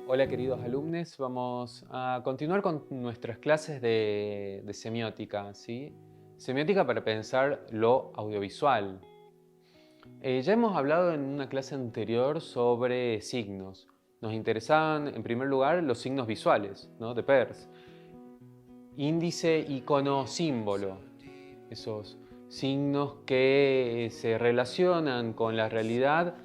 Hola queridos alumnos, vamos a continuar con nuestras clases de semiótica, ¿sí? Semiótica para pensar lo audiovisual. Ya hemos hablado en una clase anterior sobre signos. Nos interesaban en primer lugar los signos visuales, ¿no? De Peirce. Índice, icono, símbolo. Esos signos que se relacionan con la realidad,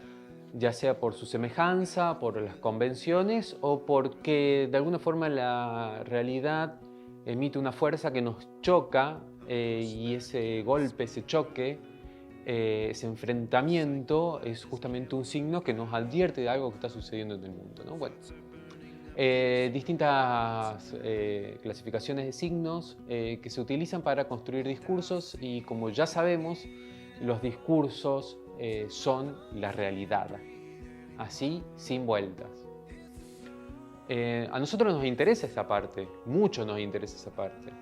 ya sea por su semejanza, por las convenciones o porque de alguna forma la realidad emite una fuerza que nos choca y ese golpe, ese choque, ese enfrentamiento es justamente un signo que nos advierte de algo que está sucediendo en el mundo, ¿no? Bueno, distintas clasificaciones de signos que se utilizan para construir discursos y como ya sabemos, los discursos son la realidad, así sin vueltas. A nosotros nos interesa esa parte, mucho nos interesa esa parte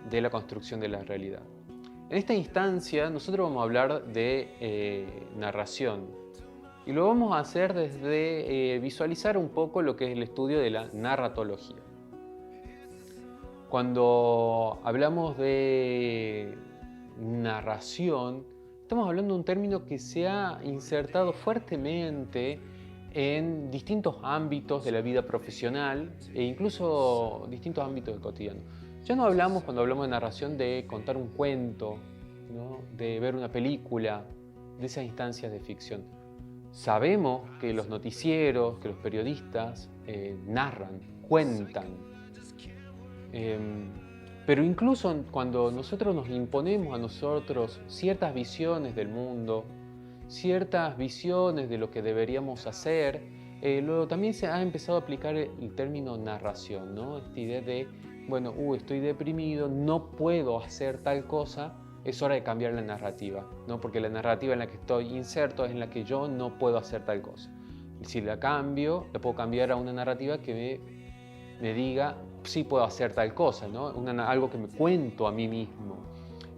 de la construcción de la realidad. En esta instancia nosotros vamos a hablar de narración y lo vamos a hacer desde visualizar un poco lo que es el estudio de la narratología. Cuando hablamos de narración, estamos hablando de un término que se ha insertado fuertemente en distintos ámbitos de la vida profesional e incluso distintos ámbitos del cotidiano. Ya no hablamos, cuando hablamos de narración, de contar un cuento, ¿no? De ver una película, de esas instancias de ficción. Sabemos que los noticieros, que los periodistas narran, cuentan, pero incluso cuando nosotros nos imponemos a nosotros ciertas visiones del mundo, ciertas visiones de lo que deberíamos hacer, luego también se ha empezado a aplicar el término narración, ¿no? Esta idea de, bueno, estoy deprimido, no puedo hacer tal cosa, es hora de cambiar la narrativa, ¿no? Porque la narrativa en la que estoy inserto es en la que yo no puedo hacer tal cosa. Y si la cambio, la puedo cambiar a una narrativa que me diga, sí puedo hacer tal cosa, ¿no? Algo que me cuento a mí mismo.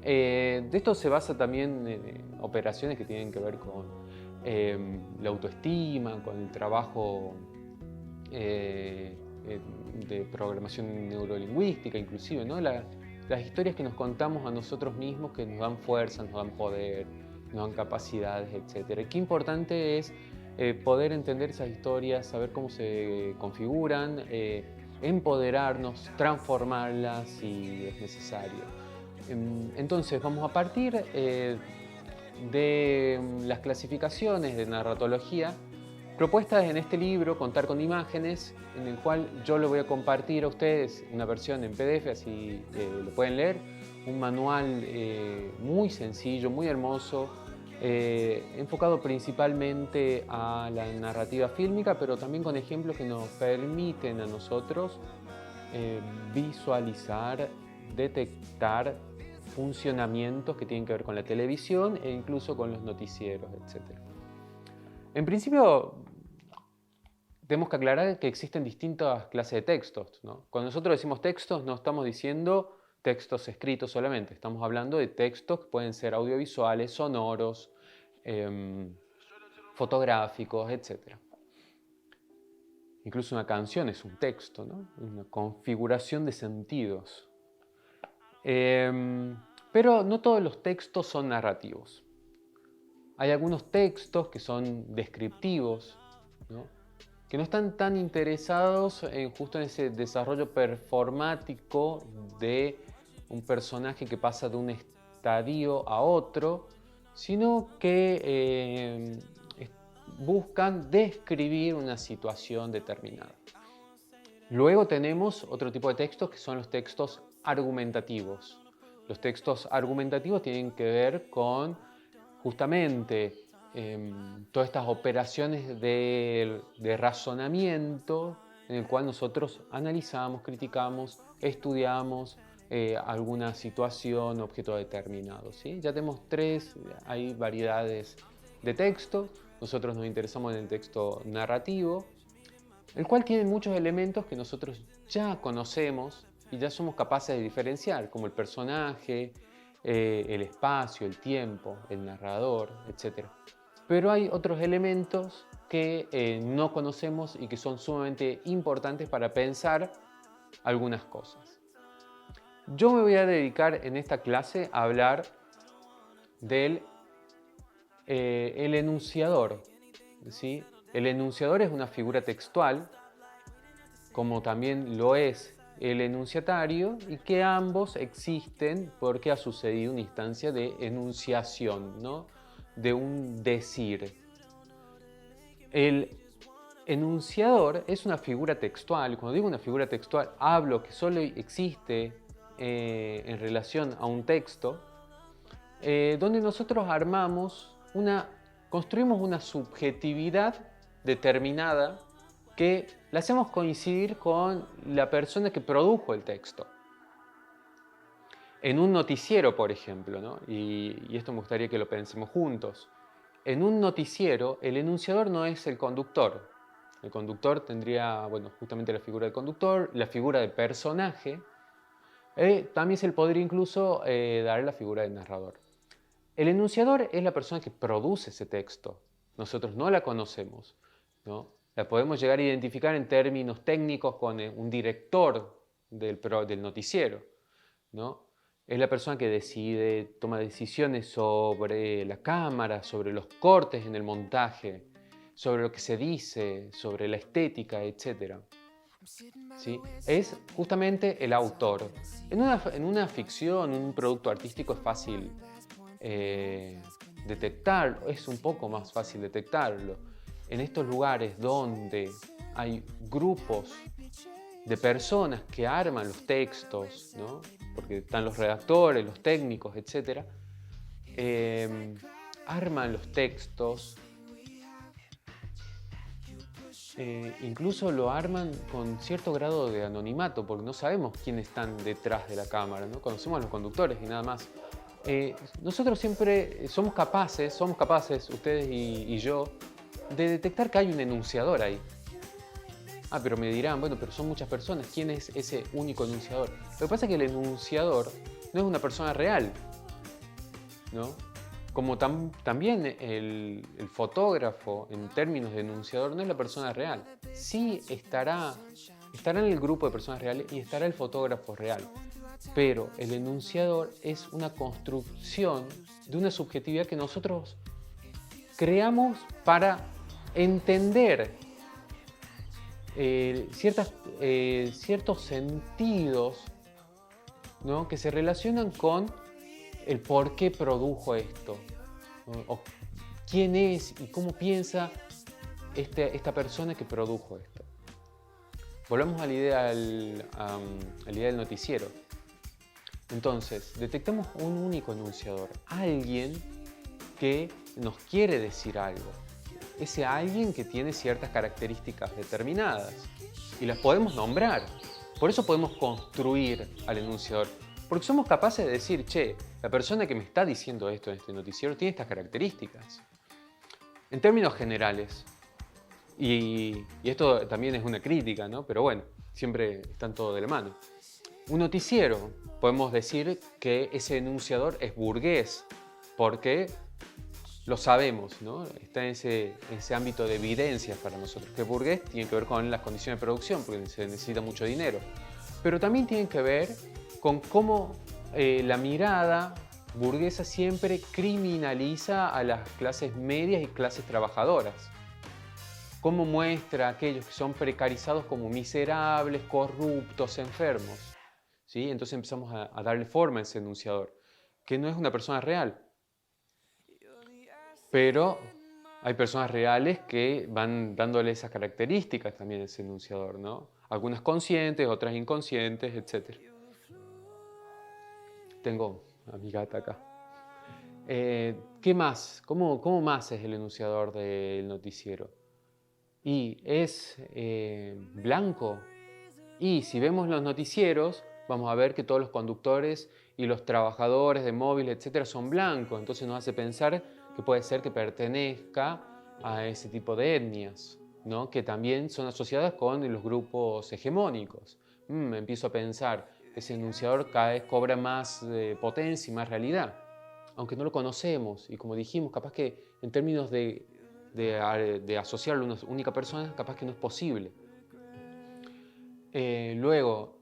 De esto se basa también en operaciones que tienen que ver con la autoestima, con el trabajo de programación neurolingüística, inclusive, ¿no? Las historias que nos contamos a nosotros mismos que nos dan fuerza, nos dan poder, nos dan capacidades, etc. Qué importante es poder entender esas historias, saber cómo se configuran, empoderarnos, transformarlas si es necesario. Entonces vamos a partir de las clasificaciones de narratología propuestas en este libro, Contar con imágenes, en el cual yo le voy a compartir a ustedes una versión en PDF, así lo pueden leer, un manual muy sencillo, muy hermoso, enfocado principalmente a la narrativa fílmica, pero también con ejemplos que nos permiten a nosotros visualizar, detectar funcionamientos que tienen que ver con la televisión e incluso con los noticieros, etc. En principio, tenemos que aclarar que existen distintas clases de textos, ¿no? Cuando nosotros decimos textos, no estamos diciendo textos escritos solamente, estamos hablando de textos que pueden ser audiovisuales, sonoros, fotográficos, etc. Incluso una canción es un texto, ¿no? Una configuración de sentidos. Pero no todos los textos son narrativos. Hay algunos textos que son descriptivos, ¿no? Que no están tan interesados justo en ese desarrollo performático de un personaje que pasa de un estadio a otro, sino que buscan describir una situación determinada. Luego tenemos otro tipo de textos que son los textos argumentativos. Los textos argumentativos tienen que ver con justamente todas estas operaciones de razonamiento en el cual nosotros analizamos, criticamos, estudiamos alguna situación, objeto determinado, ¿sí? Ya tenemos tres, hay variedades de texto. Nosotros nos interesamos en el texto narrativo, el cual tiene muchos elementos que nosotros ya conocemos y ya somos capaces de diferenciar, como el personaje, el espacio, el tiempo, el narrador, etc. pero hay otros elementos que no conocemos y que son sumamente importantes para pensar algunas cosas. Yo me voy a dedicar en esta clase a hablar del el enunciador, ¿sí? El enunciador es una figura textual, como también lo es el enunciatario, y que ambos existen porque ha sucedido una instancia de enunciación, ¿no? De un decir. El enunciador es una figura textual. Cuando digo una figura textual, hablo que solo existe en relación a un texto, donde nosotros construimos una subjetividad determinada que la hacemos coincidir con la persona que produjo el texto. En un noticiero, por ejemplo, ¿no? y esto me gustaría que lo pensemos juntos. En un noticiero, el enunciador no es el conductor. El conductor tendría, bueno, justamente la figura del conductor, la figura de personaje. También se le podría incluso dar la figura del narrador. El enunciador es la persona que produce ese texto. Nosotros no la conocemos, ¿no? La podemos llegar a identificar en términos técnicos con un director del noticiero, ¿no? Es la persona que decide, toma decisiones sobre la cámara, sobre los cortes en el montaje, sobre lo que se dice, sobre la estética, etc. ¿Sí? Es justamente el autor. En una ficción, en un producto artístico es fácil detectarlo, es un poco más fácil detectarlo. En estos lugares donde hay grupos de personas que arman los textos, ¿no? Porque están los redactores, los técnicos, etc. Arman los textos, incluso lo arman con cierto grado de anonimato, porque no sabemos quiénes están detrás de la cámara, ¿no? Conocemos a los conductores y nada más. Nosotros siempre somos capaces, ustedes y yo, de detectar que hay un enunciador ahí. Ah, pero me dirán, bueno, pero son muchas personas, ¿quién es ese único enunciador? Lo que pasa es que el enunciador no es una persona real, ¿no? Como también el fotógrafo, en términos de enunciador, no es la persona real. Sí estará en el grupo de personas reales y estará el fotógrafo real. Pero el enunciador es una construcción de una subjetividad que nosotros creamos para entender ciertos sentidos, ¿no? Que se relacionan con el por qué produjo esto, ¿no? O quién es y cómo piensa esta persona que produjo esto. Volvamos a la idea del noticiero. Entonces, detectamos un único enunciador, alguien que nos quiere decir algo. Ese alguien que tiene ciertas características determinadas y las podemos nombrar. Por eso podemos construir al enunciador, porque somos capaces de decir, che, la persona que me está diciendo esto en este noticiero tiene estas características. En términos generales, y esto también es una crítica, ¿no? Pero bueno, siempre están todo de la mano. Un noticiero, podemos decir que ese enunciador es burgués, porque lo sabemos, ¿no? Está en ese ámbito de evidencias para nosotros. Que burgués tiene que ver con las condiciones de producción, porque se necesita mucho dinero. Pero también tiene que ver con cómo la mirada burguesa siempre criminaliza a las clases medias y clases trabajadoras. Cómo muestra a aquellos que son precarizados como miserables, corruptos, enfermos. ¿Sí? Entonces empezamos a darle forma a ese enunciador, que no es una persona real. Pero hay personas reales que van dándole esas características también a ese enunciador, ¿no? Algunas conscientes, otras inconscientes, etc. Tengo a mi gata acá. ¿Qué más? ¿Cómo más es el enunciador del noticiero? Y es blanco. Y si vemos los noticieros, vamos a ver que todos los conductores y los trabajadores de móviles, etcétera, son blancos. Entonces nos hace pensar que puede ser que pertenezca a ese tipo de etnias, ¿no? Que también son asociadas con los grupos hegemónicos. Empiezo a pensar, ese enunciador cada vez cobra más potencia y más realidad. aunque no lo conocemos. Y como dijimos, capaz que en términos de asociarlo a una única persona, capaz que no es posible. Luego,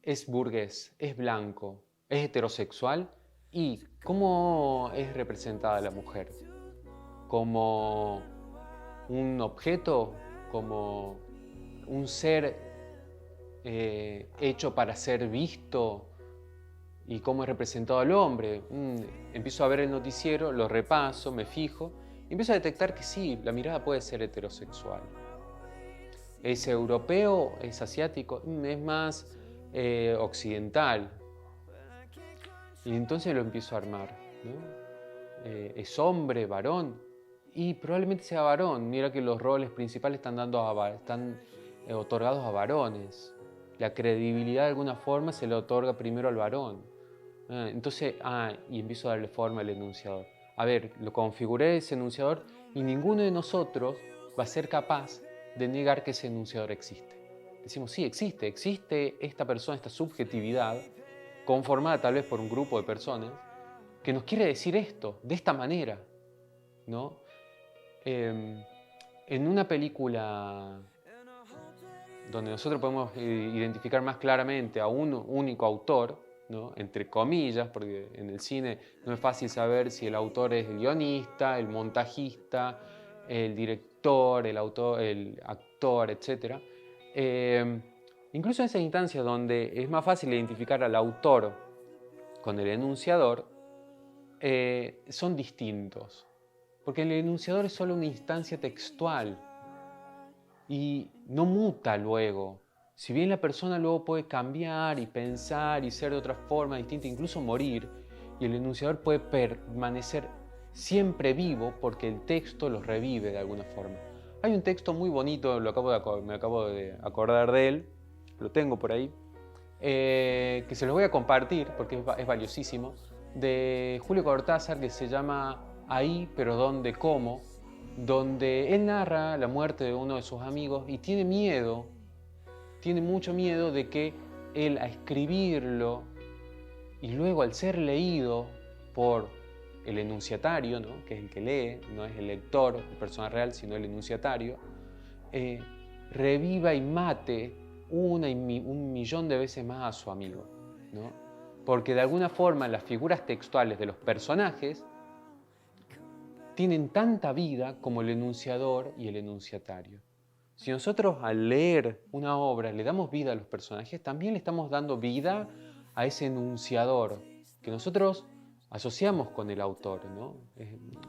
es burgués, es blanco, es heterosexual. ¿Y cómo es representada la mujer? ¿Como un objeto? ¿Como un ser hecho para ser visto? ¿Y cómo es representado al hombre? Empiezo a ver el noticiero, lo repaso, me fijo, y empiezo a detectar que sí, la mirada puede ser heterosexual. ¿Es europeo? ¿Es asiático? Es más occidental. Y entonces lo empiezo a armar, ¿no? ¿Es hombre, varón? Y probablemente sea varón. Mira que los roles principales están otorgados a varones. La credibilidad de alguna forma se le otorga primero al varón. Entonces, y empiezo a darle forma al enunciador. A ver, lo configuré ese enunciador y ninguno de nosotros va a ser capaz de negar que ese enunciador existe. Decimos, sí, existe esta persona, esta subjetividad, conformada tal vez por un grupo de personas, que nos quiere decir esto, de esta manera, ¿no? En una película donde nosotros podemos identificar más claramente a un único autor, ¿no? Entre comillas, porque en el cine no es fácil saber si el autor es el guionista, el montajista, el director, el actor, etc. Incluso en esas instancias donde es más fácil identificar al autor con el enunciador, son distintos, porque el enunciador es solo una instancia textual y no muta luego. Si bien la persona luego puede cambiar y pensar y ser de otra forma distinta, incluso morir, y el enunciador puede permanecer siempre vivo porque el texto los revive de alguna forma. Hay un texto muy bonito, me acabo de acordar de él, lo tengo por ahí, que se los voy a compartir porque es valiosísimo, de Julio Cortázar, que se llama Ahí, pero ¿dónde, cómo?, donde él narra la muerte de uno de sus amigos y tiene mucho miedo de que él, a escribirlo y luego al ser leído por el enunciatario, ¿no?, que es el que lee, no es el lector, la persona real, sino el enunciatario, reviva y mate un millón de veces más a su amigo, ¿no? Porque de alguna forma las figuras textuales de los personajes tienen tanta vida como el enunciador y el enunciatario. Si nosotros al leer una obra le damos vida a los personajes, también le estamos dando vida a ese enunciador que nosotros asociamos con el autor, ¿no?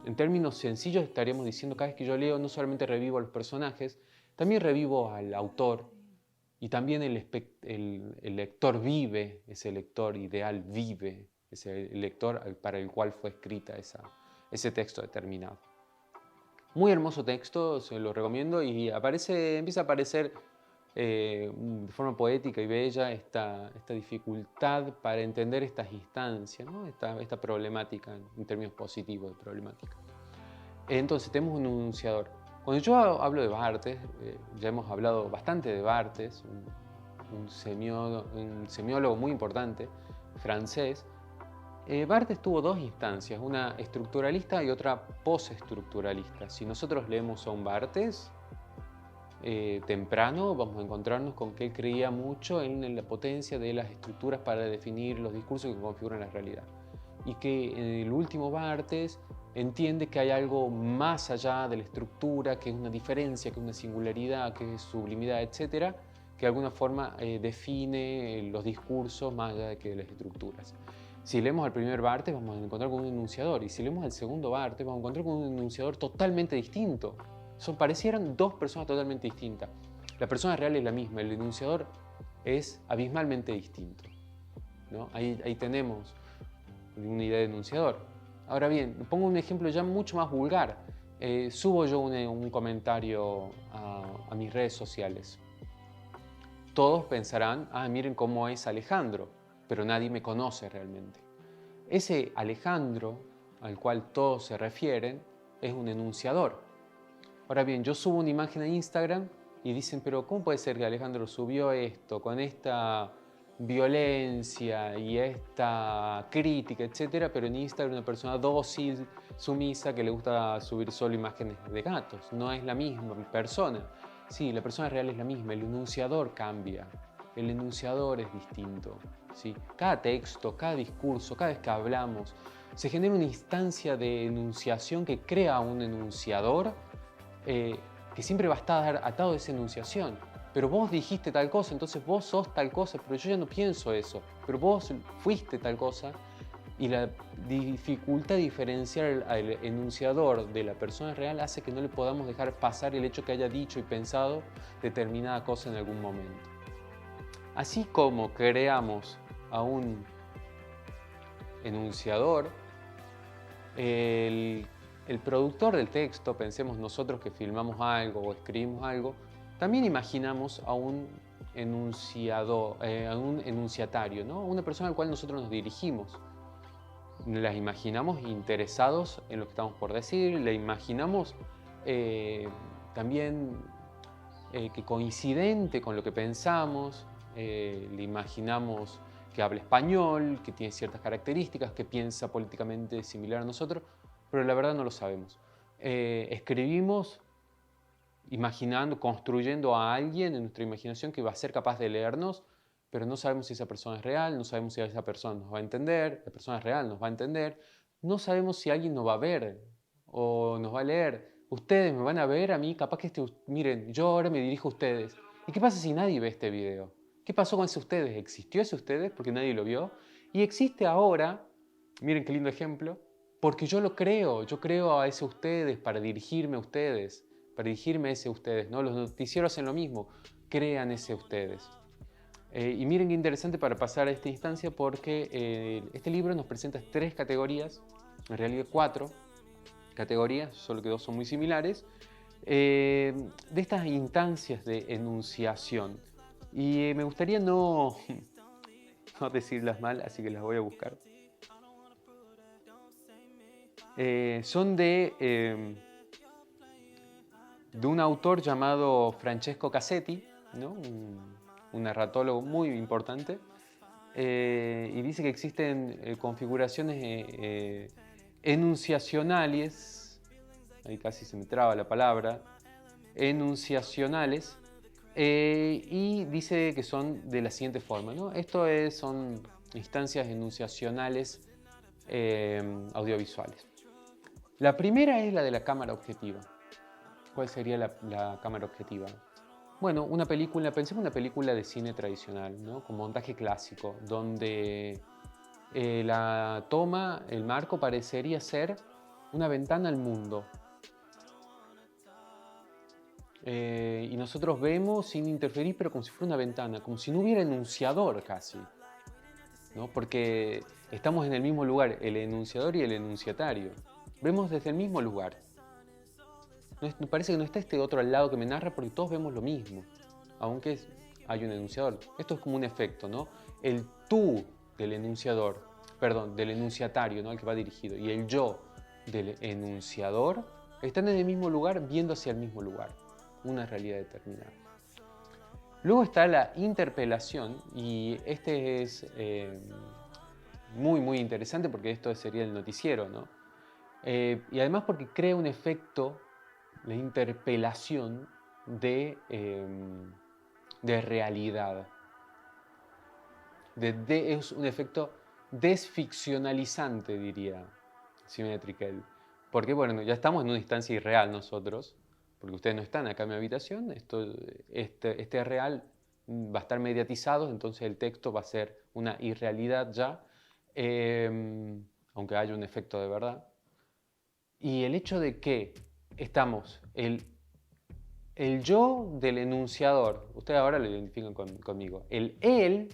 En términos sencillos estaríamos diciendo, cada vez que yo leo no solamente revivo a los personajes, también revivo al autor, y también el lector vive, ese lector ideal vive, ese lector para el cual fue escrita ese texto determinado. Muy hermoso texto, se lo recomiendo, y empieza a aparecer de forma poética y bella esta dificultad para entender estas instancias, ¿no? esta problemática en términos positivos de problemática. Entonces tenemos un enunciador. Cuando yo hablo de Barthes, ya hemos hablado bastante de Barthes, un semiólogo muy importante, francés. Barthes tuvo dos instancias, una estructuralista y otra postestructuralista. Si nosotros leemos a un Barthes temprano, vamos a encontrarnos con que él creía mucho en la potencia de las estructuras para definir los discursos que configuran la realidad. Y que en el último Barthes entiende que hay algo más allá de la estructura, que es una diferencia, que es una singularidad, que es sublimidad, etc., que de alguna forma define los discursos más allá de que de las estructuras. Si leemos al primer Barthes vamos a encontrar con un enunciador, y si leemos al segundo Barthes vamos a encontrar con un enunciador totalmente distinto. Parecieran dos personas totalmente distintas. La persona real es la misma, el enunciador es abismalmente distinto, ¿no? Ahí tenemos una idea de enunciador. Ahora bien, pongo un ejemplo ya mucho más vulgar. Subo yo un comentario a mis redes sociales. Todos pensarán, miren cómo es Alejandro, pero nadie me conoce realmente. Ese Alejandro al cual todos se refieren es un enunciador. Ahora bien, yo subo una imagen a Instagram y dicen, pero ¿cómo puede ser que Alejandro subió esto con esta violencia y esta crítica, etcétera, pero en Instagram una persona dócil, sumisa, que le gusta subir solo imágenes de gatos. No es la misma persona. Sí, la persona real es la misma, el enunciador cambia, el enunciador es distinto. ¿Sí? Cada texto, cada discurso, cada vez que hablamos, se genera una instancia de enunciación que crea un enunciador que siempre va a estar atado a esa enunciación. Pero vos dijiste tal cosa, entonces vos sos tal cosa, pero yo ya no pienso eso. Pero vos fuiste tal cosa, y la dificultad de diferenciar al enunciador de la persona real hace que no le podamos dejar pasar el hecho que haya dicho y pensado determinada cosa en algún momento. Así como creamos a un enunciador, el productor del texto, pensemos nosotros que filmamos algo o escribimos algo, también imaginamos a un enunciador, a un enunciatario, ¿no? Una persona al cual nosotros nos dirigimos. Las imaginamos interesados en lo que estamos por decir, le imaginamos también que coincidente con lo que pensamos, le imaginamos que habla español, que tiene ciertas características, que piensa políticamente similar a nosotros, pero la verdad no lo sabemos. Escribimos imaginando, construyendo a alguien en nuestra imaginación que va a ser capaz de leernos, pero no sabemos si esa persona es real, no sabemos si esa persona nos va a entender, la persona es real, nos va a entender, no sabemos si alguien nos va a ver o nos va a leer. Ustedes me van a ver a mí, capaz que miren, yo ahora me dirijo a ustedes. ¿Y qué pasa si nadie ve este video? ¿Qué pasó con ese ustedes? ¿Existió ese ustedes porque nadie lo vio? Y existe ahora, miren qué lindo ejemplo, porque yo lo creo, yo creo a ese ustedes para dirigirme a ustedes, para dirigirme a ese ustedes, ¿no? Los noticieros hacen lo mismo, crean ese ustedes. Y miren qué interesante para pasar a esta instancia porque este libro nos presenta 3 categorías, en realidad 4 categorías, solo que 2 son muy similares, de estas instancias de enunciación. Y me gustaría no decirlas mal, así que las voy a buscar. Son de un autor llamado Francesco Cassetti, ¿no? un narratólogo muy importante, y dice que existen configuraciones enunciacionales, ahí casi se me traba la palabra, enunciacionales, y dice que son de la siguiente forma, ¿no? Son instancias enunciacionales audiovisuales. La primera es la de la cámara objetiva. ¿Cuál sería la cámara objetiva? Bueno, una película, pensemos en una película de cine tradicional, ¿no? Con montaje clásico, donde la toma, el marco parecería ser una ventana al mundo. Y nosotros vemos sin interferir, pero como si fuera una ventana, como si no hubiera enunciador casi, ¿no? Porque estamos en el mismo lugar, el enunciador y el enunciatario. Vemos desde el mismo lugar. Me parece que no está este otro al lado que me narra porque todos vemos lo mismo, aunque hay un enunciador. Esto es como un efecto, ¿no? El tú del enunciador, perdón, del enunciatario, ¿no? Al que va dirigido, y el yo del enunciador están en el mismo lugar, viendo hacia el mismo lugar, una realidad determinada. Luego está la interpelación, y este es muy interesante porque esto sería el noticiero, ¿no? Y además porque crea un efecto, la interpelación de realidad. Es un efecto desficcionalizante, diría Simetrical. Porque bueno, ya estamos en una instancia irreal nosotros, porque ustedes no están acá en mi habitación, este real va a estar mediatizado, entonces el texto va a ser una irrealidad ya, aunque haya un efecto de verdad. Y el hecho de que estamos, el yo del enunciador, ustedes ahora lo identifican conmigo, el él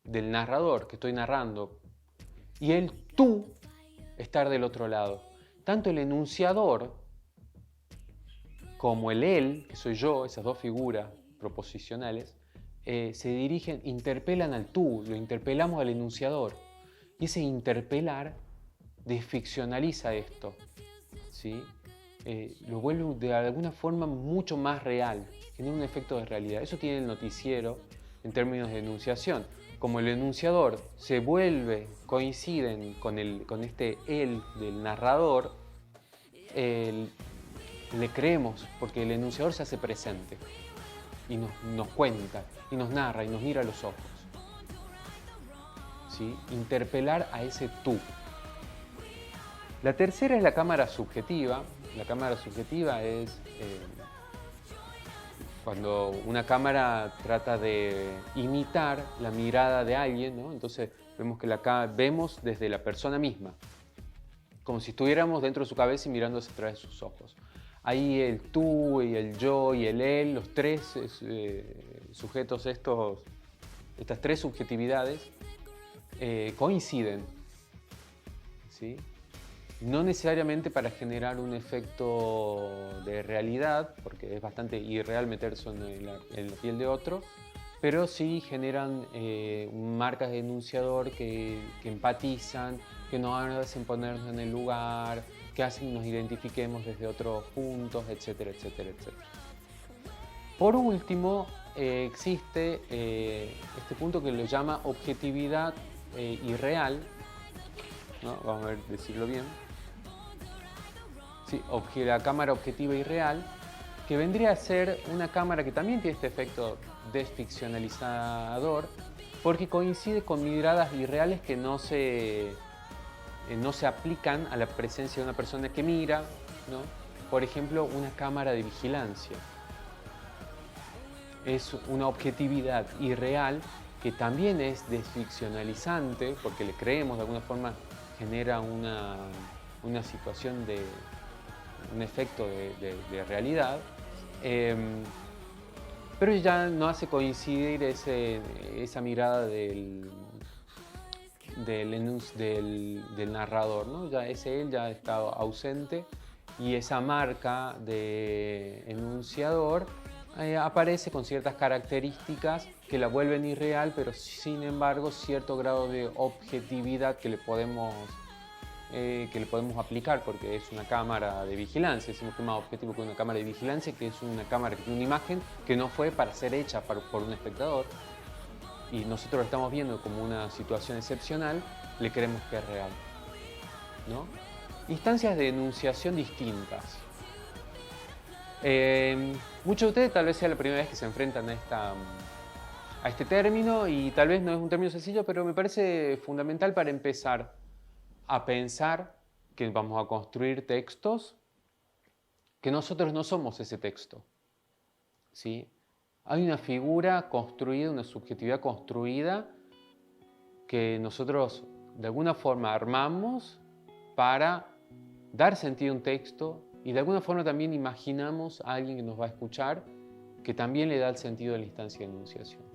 del narrador que estoy narrando y el tú estar del otro lado. Tanto el enunciador como el él, que soy yo, esas dos figuras proposicionales, se dirigen, interpelan al tú, lo interpelamos al enunciador. Y ese interpelar desficcionaliza esto, ¿sí? Lo vuelve de alguna forma mucho más real, genera un efecto de realidad. Eso tiene el noticiero en términos de enunciación. como el enunciador coinciden con este él del narrador, le creemos porque el enunciador se hace presente y nos cuenta, y nos narra, y nos mira a los ojos. ¿Sí? Interpelar a ese tú. La tercera es la cámara subjetiva. La cámara subjetiva es cuando una cámara trata de imitar la mirada de alguien, ¿no? Entonces vemos desde la persona misma, como si estuviéramos dentro de su cabeza y mirándose a través de sus ojos. Ahí el tú y el yo y el él, los tres sujetos, estas tres subjetividades, coinciden, ¿sí? No necesariamente para generar un efecto de realidad, porque es bastante irreal meterse en la piel de otro, pero sí generan marcas de enunciador que empatizan, que nos hacen ponernos en el lugar, que hacen que nos identifiquemos desde otros puntos, etcétera, etcétera, etcétera. Por último, existe este punto que lo llama objetividad irreal, ¿no? Vamos a ver, decirlo bien. Sí, la cámara objetiva irreal, que vendría a ser una cámara que también tiene este efecto desficcionalizador, porque coincide con miradas irreales que no se aplican a la presencia de una persona que mira, ¿no? Por ejemplo, una cámara de vigilancia. Es una objetividad irreal que también es desficcionalizante, porque le creemos, de alguna forma genera una situación un efecto de realidad, pero ya no hace coincidir esa mirada del narrador, ¿no? Ya él ya está ausente y esa marca de enunciador aparece con ciertas características que la vuelven irreal, pero sin embargo cierto grado de objetividad que le podemos aplicar, porque es una cámara de vigilancia. Decimos que es más objetivo que una cámara de vigilancia, que es una cámara que tiene una imagen que no fue para ser hecha por un espectador, y nosotros lo estamos viendo como una situación excepcional, le creemos que es real, ¿no? Instancias de enunciación distintas. Muchos de ustedes tal vez sea la primera vez que se enfrentan a este término, y tal vez no es un término sencillo, pero me parece fundamental para empezar a pensar que vamos a construir textos, que nosotros no somos ese texto, ¿sí? Hay una figura construida, una subjetividad construida que nosotros de alguna forma armamos para dar sentido a un texto, y de alguna forma también imaginamos a alguien que nos va a escuchar que también le da el sentido de la instancia de enunciación.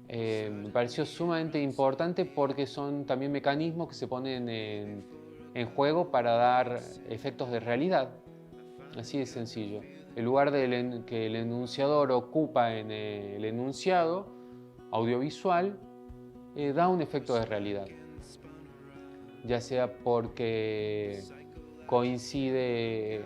Me pareció sumamente importante porque son también mecanismos que se ponen en juego para dar efectos de realidad. Así de sencillo. El lugar que el enunciador ocupa en el enunciado audiovisual da un efecto de realidad. Ya sea porque coincide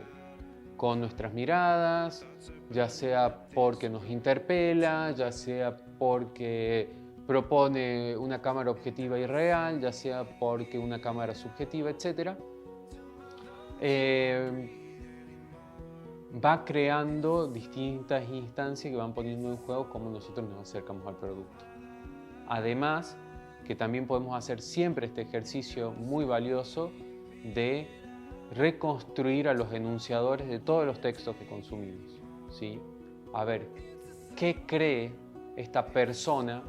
con nuestras miradas, ya sea porque nos interpela, ya sea porque propone una cámara objetiva y real, ya sea porque una cámara subjetiva, etc. Va creando distintas instancias que van poniendo en juego cómo nosotros nos acercamos al producto. Además, que también podemos hacer siempre este ejercicio muy valioso de reconstruir a los enunciadores de todos los textos que consumimos, ¿sí? A ver, ¿qué cree esta persona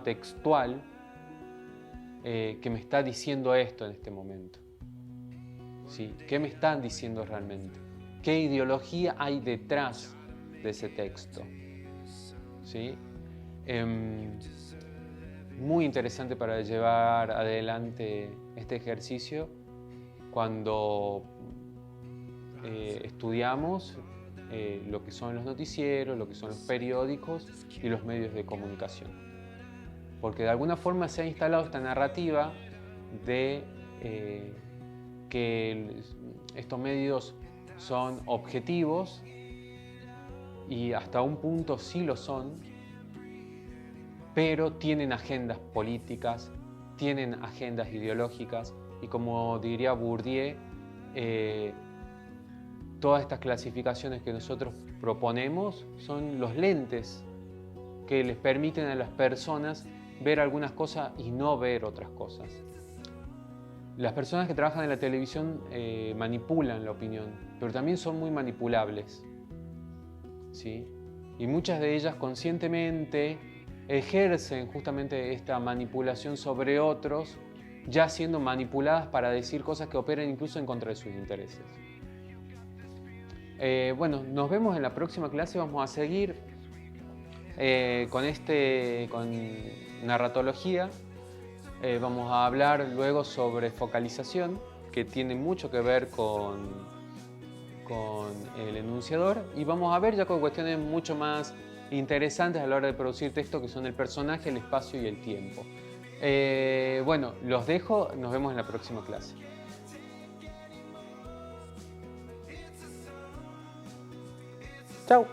textual que me está diciendo esto en este momento? ¿Sí? ¿Qué me están diciendo realmente? ¿Qué ideología hay detrás de ese texto? ¿Sí? Muy interesante para llevar adelante este ejercicio cuando estudiamos lo que son los noticieros, lo que son los periódicos y los medios de comunicación. Porque de alguna forma se ha instalado esta narrativa de que estos medios son objetivos, y hasta un punto sí lo son, pero tienen agendas políticas, tienen agendas ideológicas y, como diría Bourdieu, todas estas clasificaciones que nosotros proponemos son los lentes que les permiten a las personas ver algunas cosas y no ver otras cosas. Las personas que trabajan en la televisión manipulan la opinión, pero también son muy manipulables, ¿sí? Y muchas de ellas conscientemente ejercen justamente esta manipulación sobre otros, ya siendo manipuladas para decir cosas que operan incluso en contra de sus intereses. Bueno, nos vemos en la próxima clase. Vamos a seguir con narratología. Vamos a hablar luego sobre focalización, que tiene mucho que ver con el enunciador, y vamos a ver ya con cuestiones mucho más interesantes a la hora de producir texto, que son el personaje, el espacio y el tiempo. Bueno, los dejo, nos vemos en la próxima clase. Chao.